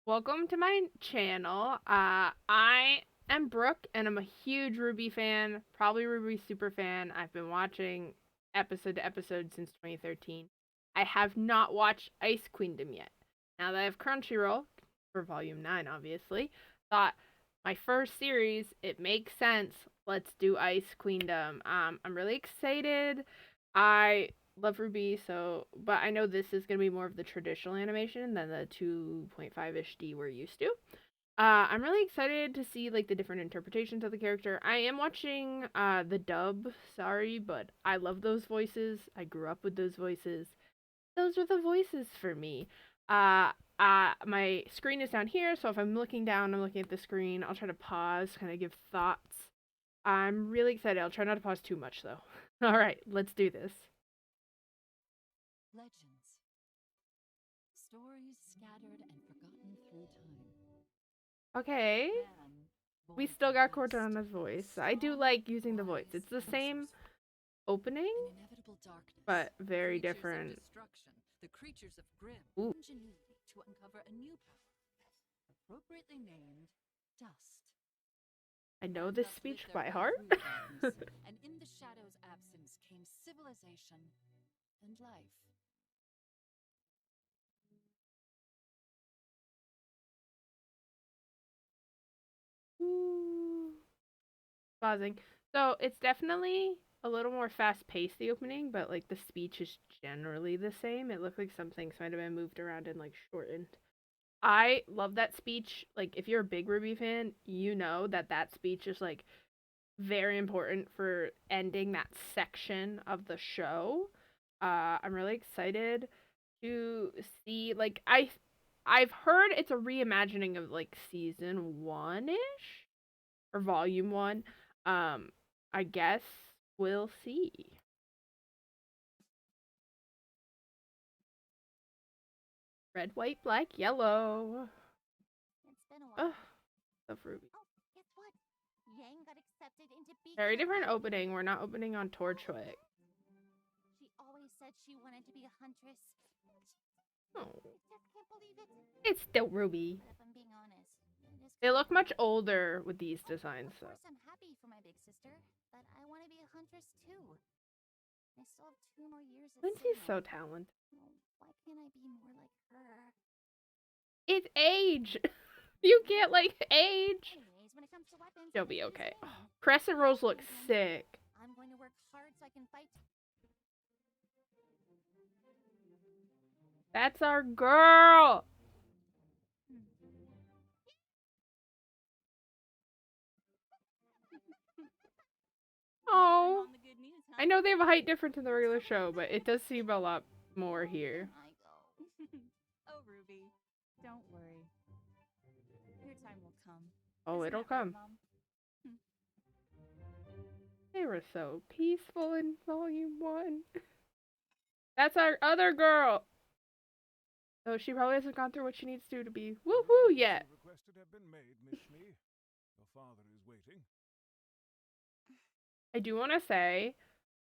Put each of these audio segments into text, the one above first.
Welcome to my channel. I am Brooke, and I'm a huge RWBY fan, probably RWBY super fan. I've been watching episode to episode since 2013. I have not watched Ice Queendom yet. Now that I have Crunchyroll, for Volume 9, obviously, thought my first series, it makes sense. Let's do Ice Queendom. I'm really excited. I love RWBY, but I know this is gonna be more of the traditional animation than the 2.5-ish D we're used to. I'm really excited to see like the different interpretations of the character. I am watching the dub, sorry, but I love those voices. I grew up with those voices. Those are the voices for me. My screen is down here, so if I'm looking down, I'm looking at the screen. I'll try to pause, kind of give thoughts. I'm really excited. I'll try not to pause too much though. All right, let's do this. Legends. Stories scattered and forgotten through time. Okay. Man, We born still from got dust, Cortana's voice. I do strong, like using the voice. wise, It's the and same resourceful. opening, In inevitable darkness, but the very creatures different. of destruction, the creatures of grim Ooh. ingenuity to uncover a new power, appropriately named Dust. I know Then this Dust lit speech their by way heart. through the darkness, and in the shadow's absence came civilization and life. Ooh. Pausing. So it's definitely a little more fast paced, the opening, but like the speech is generally the same. It looked like some things might have been moved around and like shortened. I love that speech. Like, if you're a big RWBY fan, you know that that speech is like very important for ending that section of the show. I'm really excited to see. I've heard it's a reimagining of like season 1-ish or volume 1. Um, I guess we'll see. Red, white, black, yellow. It's been a Ugh, while. love RWBY. Oh, guess what? Yang got accepted into Very Beacon different Academy. opening. We're not opening on Torchwick. She always said she wanted to be a huntress. Oh, I just can't believe it. it's still RWBY. But if I'm being honest, it is They kind of look much hard. older with these designs, Of though. course, I'm happy for my big sister, but I want to be a huntress too. I still have 2 more years at Lindsay's so Sinnoh. talented. Oh, why can't I be more like her? It's age. You can't like age. Anyways, when it comes to weapons, You'll I be use okay. Oh, mine. Crescent rolls look Until then, sick. I'm going to work hard so I can fight. That's our girl. Oh, On the good news, huh? I know they have a height difference in the regular show, but it does seem a lot more When here. can I go? Oh, Ruby, don't worry. Your time will come. Oh, Isn't it'll that right, come. Mom? They were so peaceful in volume 1. That's our other girl. So she probably hasn't gone through what she needs to be woohoo yet. Requested have been made, Miss Shmi. Your father is waiting. I do want to say,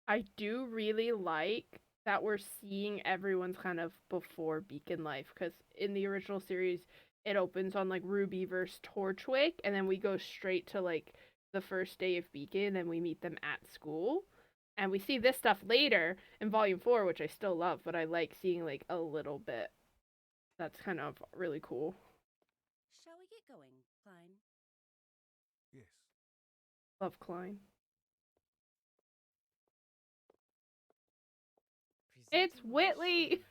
I do really like that we're seeing everyone's kind of before Beacon life, because in the original series, it opens on like RWBY versus Torchwick, and then we go straight to like the first day of Beacon, and we meet them at school. And we see this stuff later in Volume 4, which I still love, but I like seeing like a little bit. That's kind of really cool. Shall we get going, Klein? Yes. Love Klein. It's Whitley!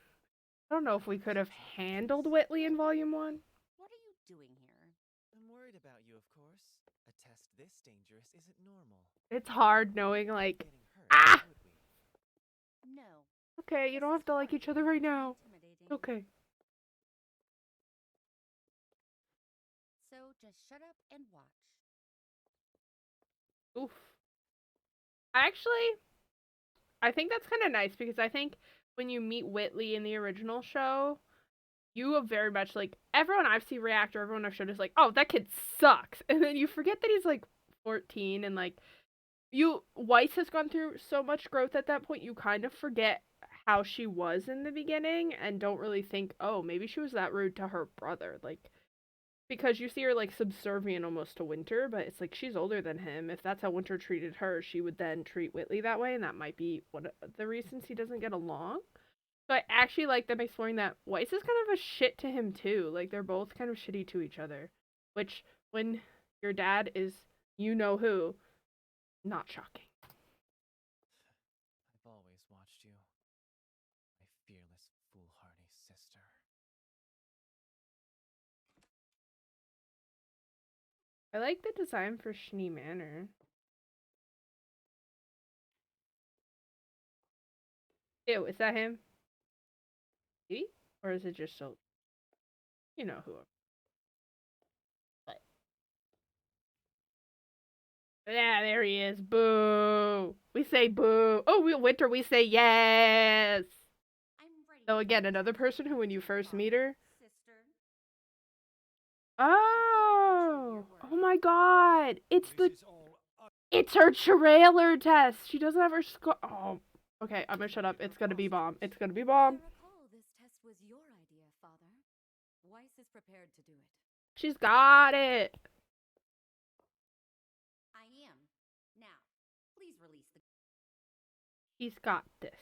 I don't know if we could have handled Whitley in Volume 1. What are you doing here? I'm worried about you, of course. A test this dangerous isn't normal. It's hard knowing, like, Getting hurt, ah! would we? No. Okay, you don't have to like each other right now. It's okay. So just shut up and watch. Oof. I think that's kind of nice, because I think when you meet Whitley in the original show, you are very much like, everyone I've seen react or everyone I've showed is like, oh, that kid sucks. And then you forget that he's like 14, and like, Weiss has gone through so much growth at that point, you kind of forget how she was in the beginning and don't really think, oh, maybe she was that rude to her brother. Like, because you see her like subservient almost to Winter, but it's like she's older than him. If that's how Winter treated her, she would then treat Whitley that way, and that might be one of the reasons he doesn't get along. So I actually like them exploring that Weiss is kind of a shit to him too. Like they're both kind of shitty to each other, which when your dad is you know who, not shocking. I've always watched you, my fearless, foolhardy sister. I like the design for Schnee Manor. Ew, is that him? Maybe? Or is it just so you know who? But yeah, there he is. Boo. We say boo. Oh, Winter, we say yes. I'm ready. So again, another person who when you first meet her. Sister. Oh. Oh my god. It's This the is all it's her trailer test. She doesn't have her score. Oh. Okay, I'm gonna shut up. It's gonna be bomb. It's gonna be I bomb. recall this test was your idea, Father. Weiss is prepared to do it. She's got it. I am. Now, please release the. She's got this.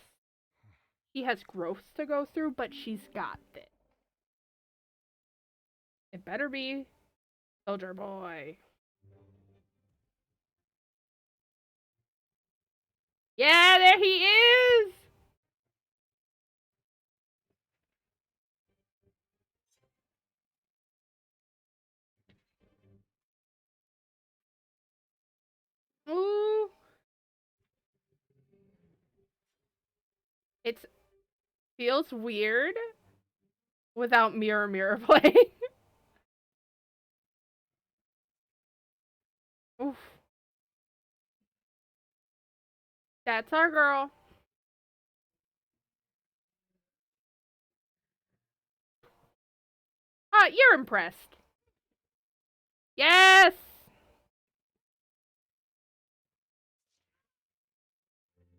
She has growth to go through, but she's got this. It better be Soldier Boy. Yeah, there he is! Ooh. It feels weird without mirror playing. Oof. That's our girl. Ah, you're impressed. Yes!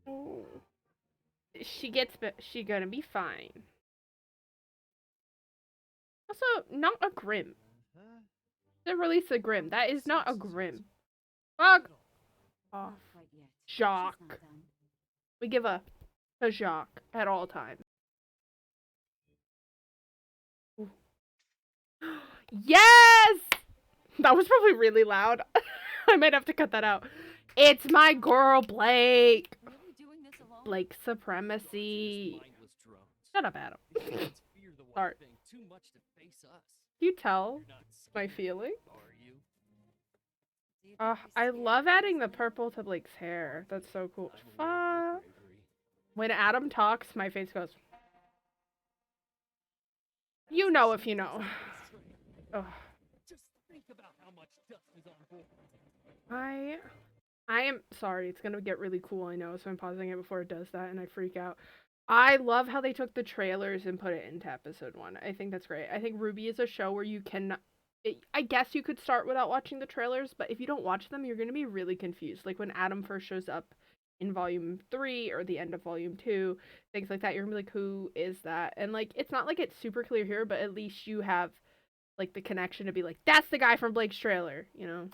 Ooh. She gonna be fine. Also, not a Grim. They release a Grim. That is not a Grim. Fuck off. Not quite yet. She's Jacques. not done. We give up to Jacques at all times. Ooh. Yes! That was probably really loud. I might have to cut that out. It's my girl, Blake. Really doing this alone? Blake supremacy. Shut up, Adam. Sorry. You tell my feeling? Do you think he's I scared love of adding the himself? purple to Blake's hair. That's so cool. When Adam talks, my face goes. You know if you know. Ugh. Just think about how much dust is on board. I am sorry, it's gonna get really cool, I know, so I'm pausing it before it does that and I freak out. I love how they took the trailers and put it into episode 1. I think that's great. I think RWBY is a show where you can I guess you could start without watching the trailers, but if you don't watch them, you're gonna be really confused. Like when Adam first shows up in volume 3 or the end of volume 2, things like that, you're gonna be like, who is that? And like it's not like it's super clear here, but at least you have like the connection to be like, that's the guy from Blake's trailer, you know?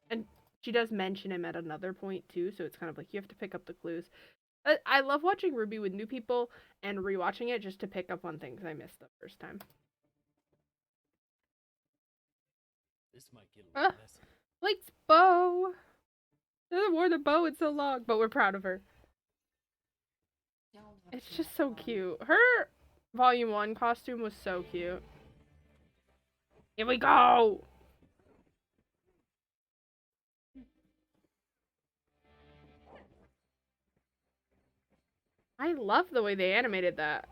And she does mention him at another point too, so it's kind of like you have to pick up the clues. I love watching RWBY with new people and rewatching it just to pick up on things I missed the first time. This might get a little messy. Blake's bow. She hasn't worn a bow in so long, but we're proud of her. Don't have It's to just let so on. cute. Her volume 1 costume was so cute. Here we go! I love the way they animated that.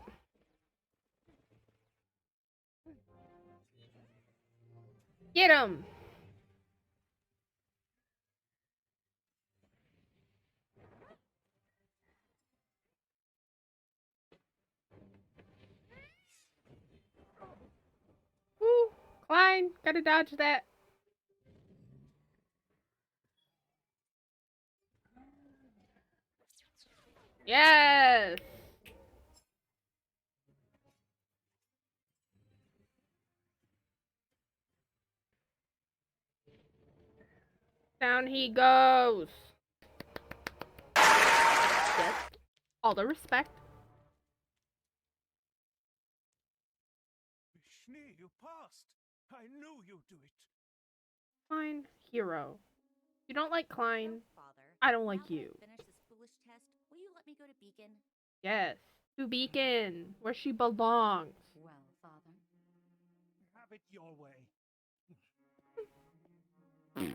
Get him! Woo! Klein, gotta dodge that. Yes! Down he goes. Yes. All the respect. Schnee, you passed. I knew you'd do it. Klein, hero. You don't like Klein. Father, I don't like now that you. I've finished this foolish test, will you let me go to Beacon? Yes. To Beacon, where she belongs. Well, Father. Have it your way. Hmm.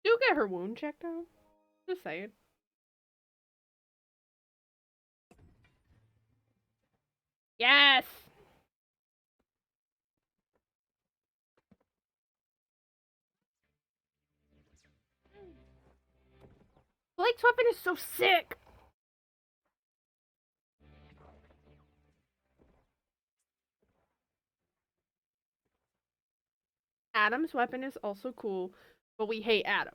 Do get her wound checked out. Just saying. Yes! Blake's weapon is so sick! Adam's weapon is also cool, but we hate Adam.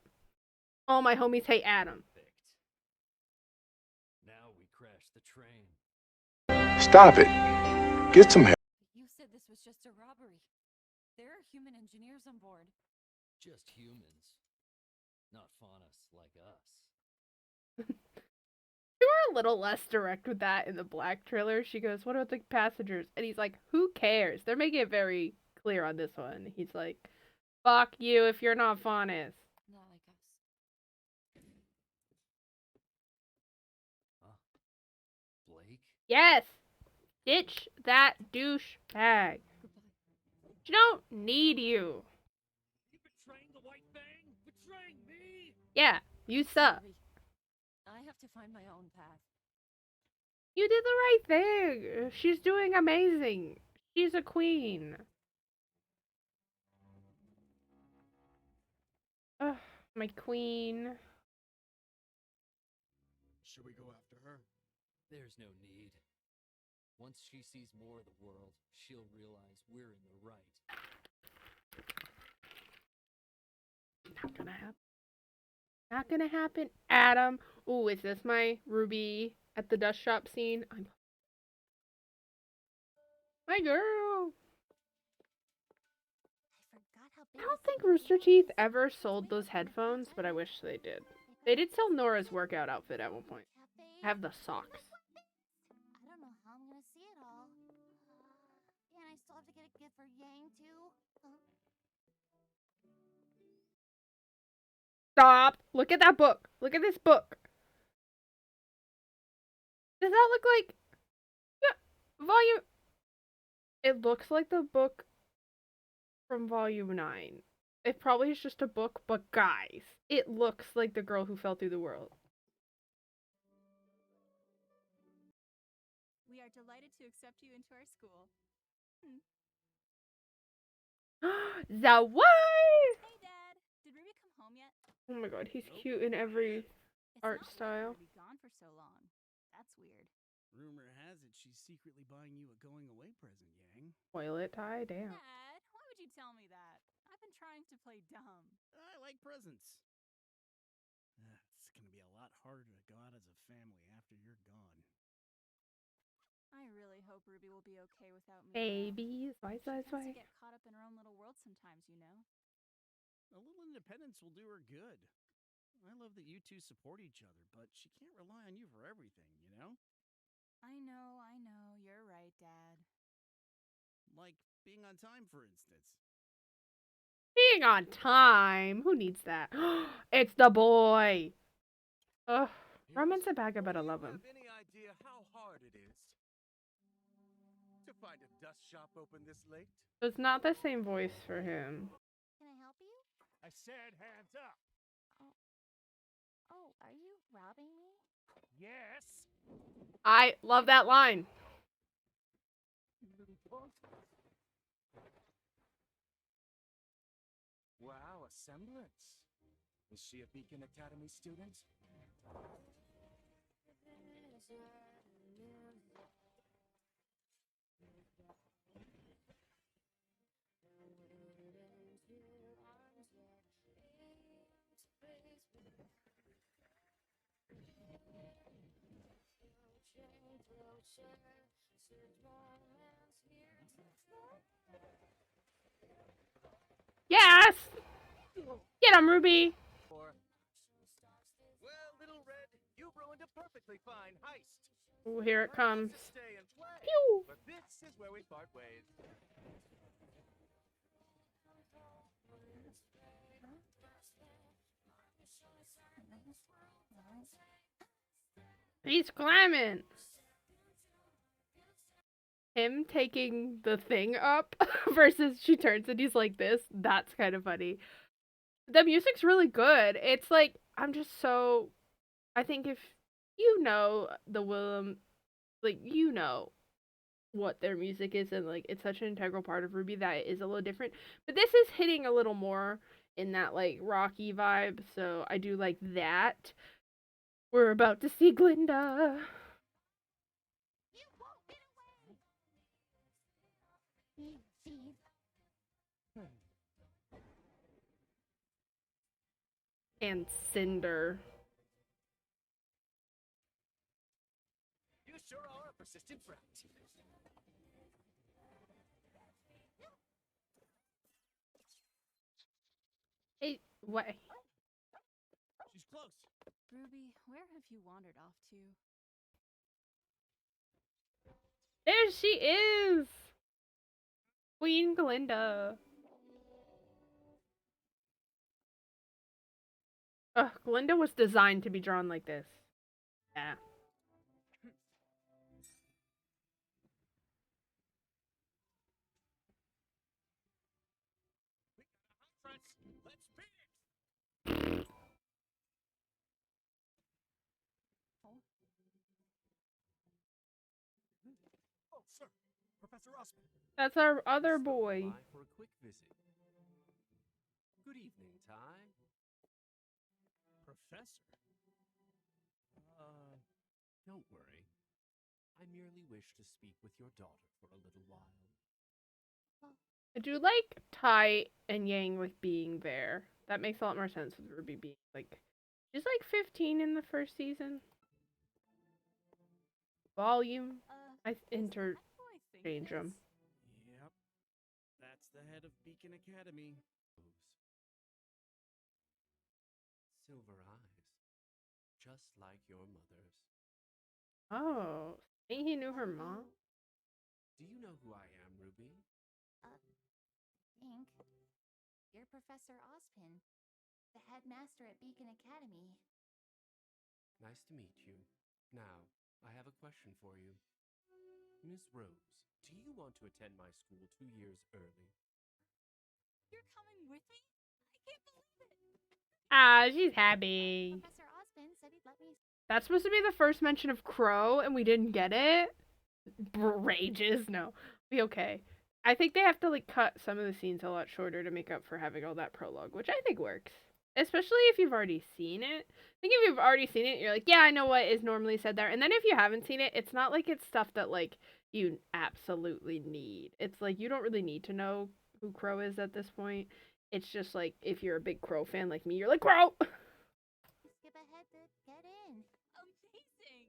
All my homies hate Adam. Perfect. Now we crash the train. Stop it. Get some help. You said this was just a robbery. There are human engineers on board. Just humans. Not faunus like us. We were a little less direct with that in the Black trailer. She goes, "What about the passengers?" And he's like, "Who cares?" They're making it very clear on this one. He's like, "Fuck you if you're not Faunus." Not like us. Huh? Blake? Yes! Ditch that douche bag. Goodbye. She don't need you. You betraying the White Fang? Betraying me? Yeah, you suck. Sorry. I have to find my own path. You did the right thing. She's doing amazing. She's a queen. Ugh, my queen. Should we go after her? There's no need. Once she sees more of the world, she'll realize we're in the right. Not gonna happen. Not gonna happen, Adam. Ooh, is this my Ruby at the dust shop scene? I'm my girl. I forgot how big I don't this think little Rooster world Teeth is. ever It's sold way those up in the headphones, but I mountains. wish they did. They They put did sell this Nora's little workout outfit at one point. cafe. I have the socks. I don't know how I'm gonna see it all. And I still have to get a gift for Yang too. Stop! Look at that book. Look at this book. Does that look like volume? It looks like the book from volume 9. It probably is just a book, but guys, it looks like The Girl Who Fell Through the World. We are delighted to accept you into our school. Zawai! Hey, Dad. Did Ruby come home yet? Oh my god, he's cute in every It's art not like style. her to be gone for so long. That's weird. Rumor has it she's secretly buying you a going away present, Yang. Toilet tie, damn. Dad, why would you tell me that? I've been trying to play dumb. I like presents. It's gonna be a lot harder to go out as a family after you're gone. I really hope Ruby will be okay without me. Babies, why, She tends to why? get caught up in her own little world sometimes, you know? A little independence will do her good. I love that you two support each other, but she can't rely on you for everything, you know? I know. You're right, Dad. Like being on time, for instance. Being on time. Who needs that? It's the boy. Ugh. Roman's a bag, but I love him. Do you have any idea how hard it is to find a dust shop open this late? It's not the same voice for him. Can I help you? I said hands up. Oh, are you robbing me? Yes. I love that line. You little punk. Wow, a semblance. Is she a Beacon Academy student? Yes! Get him, Ruby! Well, Little Red, you ruined a perfectly fine heist. Oh, here it We're about comes. to stay and play, Pew! but this is where we part ways. He's climbing! Him taking the thing up versus she turns and he's like this, that's kind of funny. The music's really good. It's like, I'm just so... I think if you know the Willem, like, you know what their music is, and like it's such an integral part of RWBY that it is a little different. But this is hitting a little more in that like rocky vibe, so I do like that. We're about to see Glinda. You won't get away! Thief. And Cinder. You sure are a persistent friend. Hey, what? She's close. Ruby, where have you wandered off to? There she is! Queen Glinda. Ugh, Glinda was designed to be drawn like this. Yeah. Let's beat it! Oh, sir. Professor Osmond. That's our other Stopping boy. by for a quick visit. Good evening, Ty. Professor? Don't worry. I merely wish to speak with your daughter for a little while. I do like Tai and Yang like being there. That makes a lot more sense with Ruby being like, she's like 15 in the first season. Volume. I Is that who I think interchange it them. is? Yep. That's the head of Beacon Academy. Silver eyes. Just like your mother's. Oh, I think he knew her mom. Do you know who I am, Ruby? Think. You're Professor Ozpin, the headmaster at Beacon Academy. Nice to meet you. Now, I have a question for you. Miss Rose, do you want to attend my school 2 years early? You're coming with me? I can't believe it! Ah, she's happy. Professor Ozpin said he'd let me. That's supposed to be the first mention of Crow, and we didn't get it. Rages, no. Be okay. I think they have to like cut some of the scenes a lot shorter to make up for having all that prologue, which I think works. Especially if you've already seen it. I think if you've already seen it, you're like, yeah, I know what is normally said there. And then if you haven't seen it, it's not like it's stuff that like you absolutely need. It's like you don't really need to know who Crow is at this point. It's just like if you're a big Crow fan like me, you're like, Crow! Skip ahead to get in. Amazing!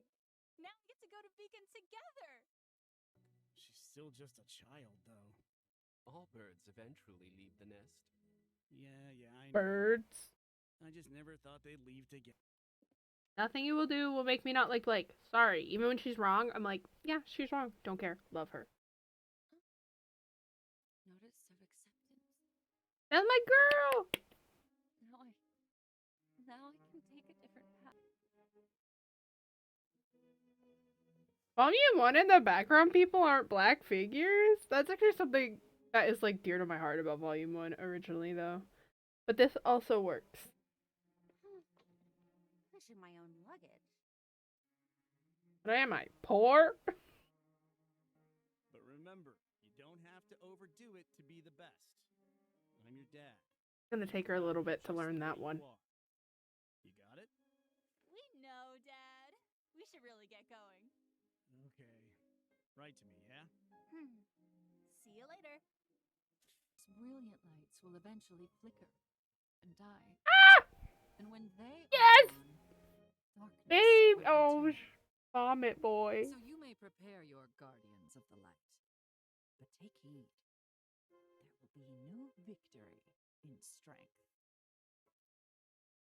Now we get to go to Beacon together! She's still just a child, though. All birds eventually leave the nest. Yeah, I know. Birds. I just never thought they'd leave together. Nothing you will do will make me not like Blake. Sorry. Even when she's wrong, I'm like, yeah, she's wrong. Don't care. Love her. Notice of acceptance. That's my girl! Now I can take a different path. Volume 1 in the background people aren't black figures? That's actually something that is like dear to my heart about Volume 1 originally though. But this also works. Pushing my own luggage. But am I poor? But remember, you don't have to overdo it to be the best. I'm your dad. It's gonna take her a little bit to learn that one. You got it? We know, Dad. We should really get going. Okay. Write to me, yeah? See you later. Brilliant lights will eventually flicker and die. Ah! And when they Yes! are gone, darkness Babe! will Oh, return. Vomit boy. So you may prepare your guardians of the light. But take heed. There will be no victory in strength.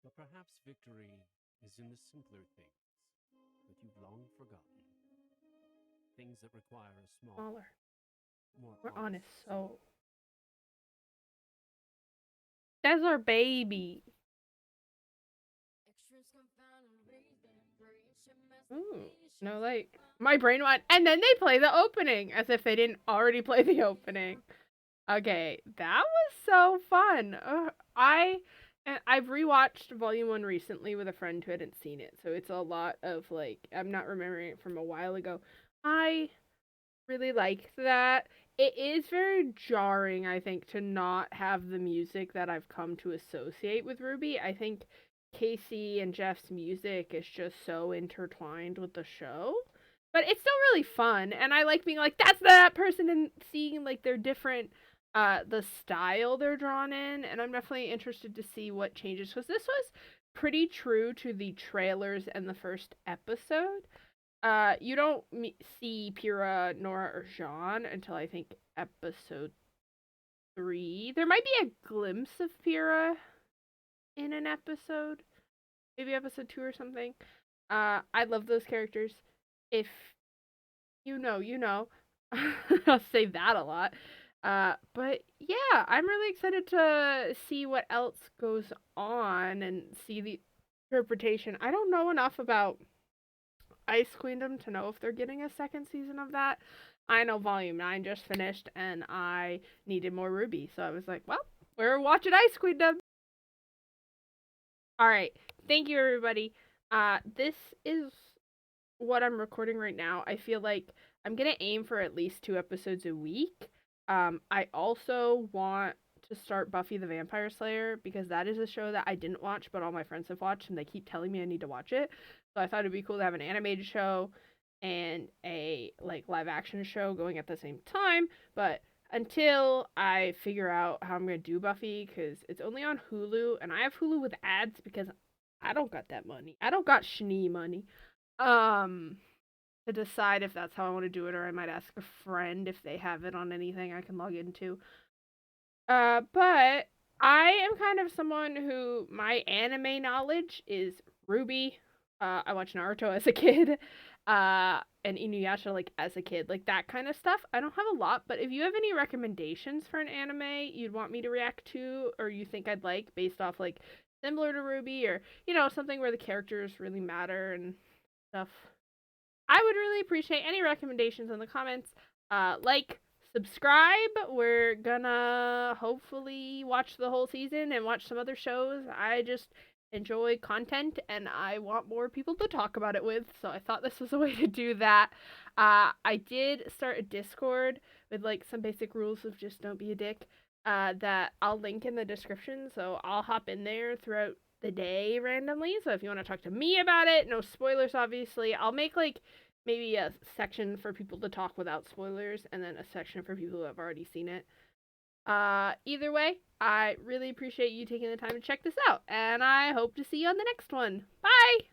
But perhaps victory is in the simpler things that you've long forgotten. Things that require a Smaller, more more honest soul. soul. That's our baby. Ooh, no, like, my brain went, and then they play the opening, as if they didn't already play the opening. Okay, that was so fun. I've rewatched Volume 1 recently with a friend who hadn't seen it, so it's a lot of, like, I'm not remembering it from a while ago. I really like that. It is very jarring, I think, to not have the music that I've come to associate with RWBY. I think Casey and Jeff's music is just so intertwined with the show. But it's still really fun, and I like being like, that's that person, and seeing, like, their different, the style they're drawn in, and I'm definitely interested to see what changes, because this was pretty true to the trailers and the first episode. You don't see Pyrrha, Nora, or Jean until I think episode 3. There might be a glimpse of Pyrrha in an episode, maybe episode 2 or something. I love those characters. If you know, you know. I'll say that a lot. But yeah, I'm really excited to see what else goes on and see the interpretation. I don't know enough about Ice Queendom to know if they're getting a second season of that. I know Volume 9 just finished and I needed more RWBY, so I was like, well, we're watching Ice Queendom. Alright, thank you everybody. This is what I'm recording right now. I feel like I'm gonna aim for at least 2 episodes a week. I also want to start Buffy the Vampire Slayer because that is a show that I didn't watch but all my friends have watched and they keep telling me I need to watch it. So I thought it'd be cool to have an animated show and a like live action show going at the same time, but until I figure out how I'm going to do Buffy, because it's only on Hulu and I have Hulu with ads because I don't got that money. I don't got schnee money. To decide if that's how I want to do it, or I might ask a friend if they have it on anything I can log into. But I am kind of someone who my anime knowledge is RWBY. I watched Naruto as a kid, and Inuyasha like as a kid, like that kind of stuff. I don't have a lot, but if you have any recommendations for an anime you'd want me to react to, or you think I'd like based off like similar to RWBY, or you know something where the characters really matter and stuff, I would really appreciate any recommendations in the comments. Like, subscribe. We're gonna hopefully watch the whole season and watch some other shows. I just enjoy content and I want more people to talk about it with, so I thought this was a way to do that. I did start a Discord with like some basic rules of just don't be a dick, that I'll link in the description, so I'll hop in there throughout the day randomly. So if you want to talk to me about it, no spoilers obviously, I'll make like maybe a section for people to talk without spoilers and then a section for people who have already seen it. Either way, I really appreciate you taking the time to check this out and I hope to see you on the next one. Bye.